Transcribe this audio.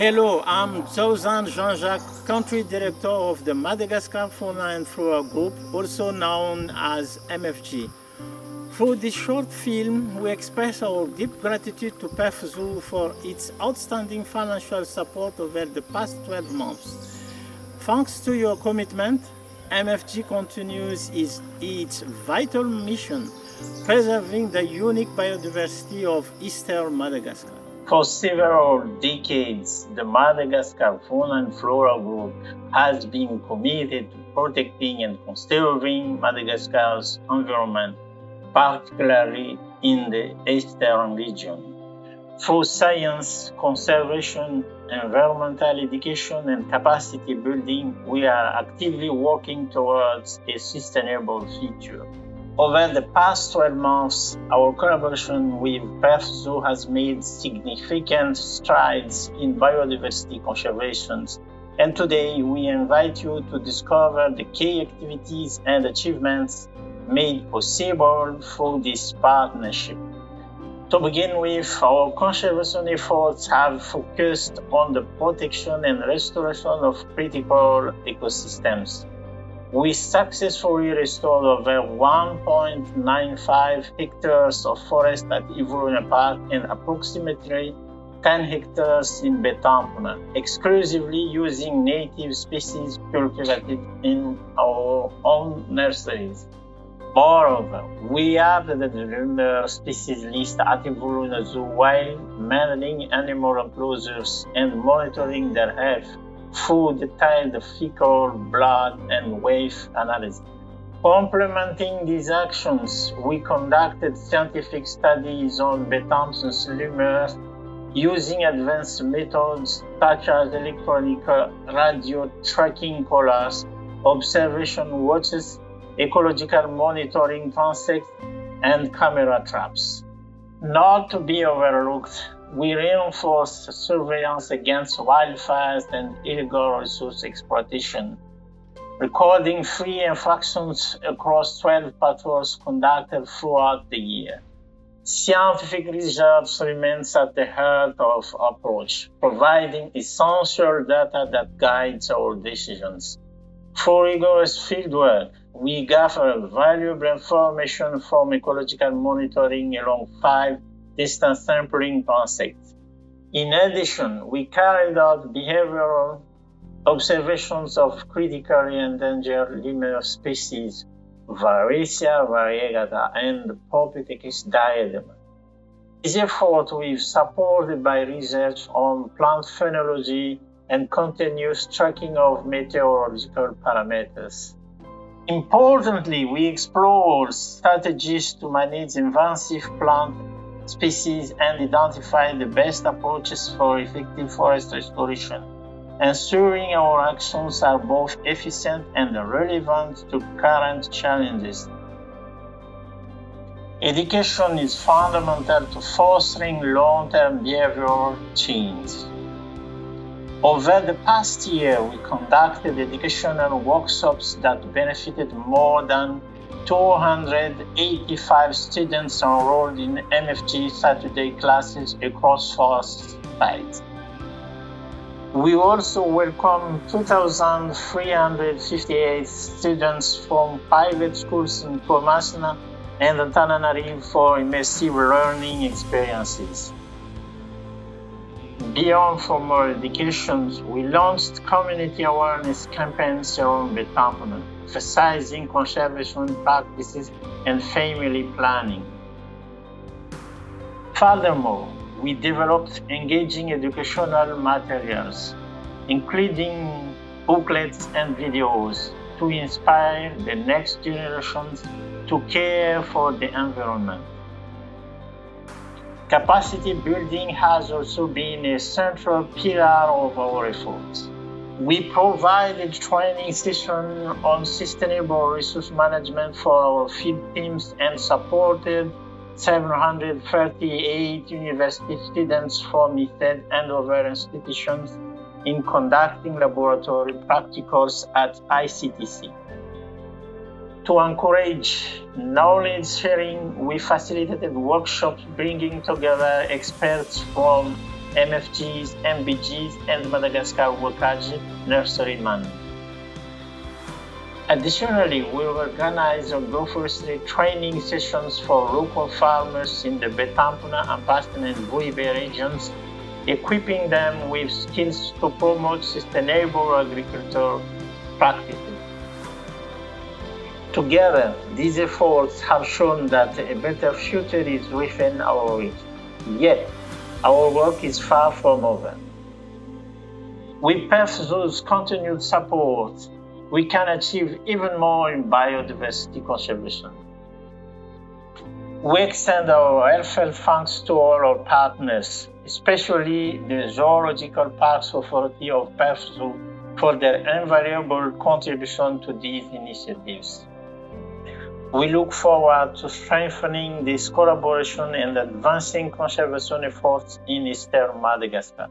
Hello, I'm Zozan Jean-Jacques, Country Director of the Madagascar Fauna and Flora Group, also known as MFG. Through this short film, we express our deep gratitude to PEF Zoo for its outstanding financial support over the past 12 months. Thanks to your commitment, MFG continues its vital mission, preserving the unique biodiversity of Eastern Madagascar. For several decades, the Madagascar Fauna and Flora Group has been committed to protecting and conserving Madagascar's environment, particularly in the eastern region. Through science, conservation, environmental education, and capacity building, we are actively working towards a sustainable future. Over the past 12 months, our collaboration with PEF Zoo has made significant strides in biodiversity conservation, and today we invite you to discover the key activities and achievements made possible through this partnership. To begin with, our conservation efforts have focused on the protection and restoration of critical ecosystems. We successfully restored over 1.95 hectares of forest at Ivouruna Park and approximately 10 hectares in Betampona, exclusively using native species cultivated in our own nurseries. Moreover, we added the lemur species list at Ivouruna Zoo while managing animal enclosures and monitoring their health through detailed fecal, blood, and wave analysis. Complementing these actions, we conducted scientific studies on Betampon's lemurs using advanced methods such as electronic radio tracking collars, observation watches, ecological monitoring transects, and camera traps. Not to be overlooked, we reinforce surveillance against wildfires and illegal resource exploitation, recording 3 infractions across 12 patrols conducted throughout the year. Scientific research remains at the heart of our approach, providing essential data that guides our decisions. For rigorous fieldwork, we gather valuable information from ecological monitoring along 5 distance sampling transects. In addition, we carried out behavioral observations of critically endangered lemur species, Varicea variegata and Propithecus diadema. This effort was supported by research on plant phenology and continuous tracking of meteorological parameters. Importantly, we explored strategies to manage invasive plant species and identify the best approaches for effective forest restoration, ensuring our actions are both efficient and relevant to current challenges. Education is fundamental to fostering long-term behavioral change. Over the past year, we conducted educational workshops that benefited more than 285 students enrolled in MFG Saturday classes across 4 sites. We also welcomed 2,358 students from private schools in Komasna and Antananarivo for immersive learning experiences. Beyond formal education, we launched community awareness campaigns around Betampona, emphasizing conservation practices and family planning. Furthermore, we developed engaging educational materials, including booklets and videos, to inspire the next generations to care for the environment. Capacity building has also been a central pillar of our efforts. We provided training sessions on sustainable resource management for our field teams and supported 738 university students from ISED and other institutions in conducting laboratory practicals at ICTC. To encourage knowledge sharing, we facilitated workshops bringing together experts from MFGs, MBGs, and Madagascar Wakaji nurserymen. Additionally, we organize agroforestry training sessions for local farmers in the Betampuna, Ampastan, and Buibe regions, equipping them with skills to promote sustainable agriculture practices. Together, these efforts have shown that a better future is within our reach. Yet, our work is far from over. With PEFZO's continued support, we can achieve even more in biodiversity conservation. We extend our heartfelt thanks to all our partners, especially the Zoological Parks Authority of PEFZO, for their invaluable contribution to these initiatives. We look forward to strengthening this collaboration and advancing conservation efforts in Eastern Madagascar.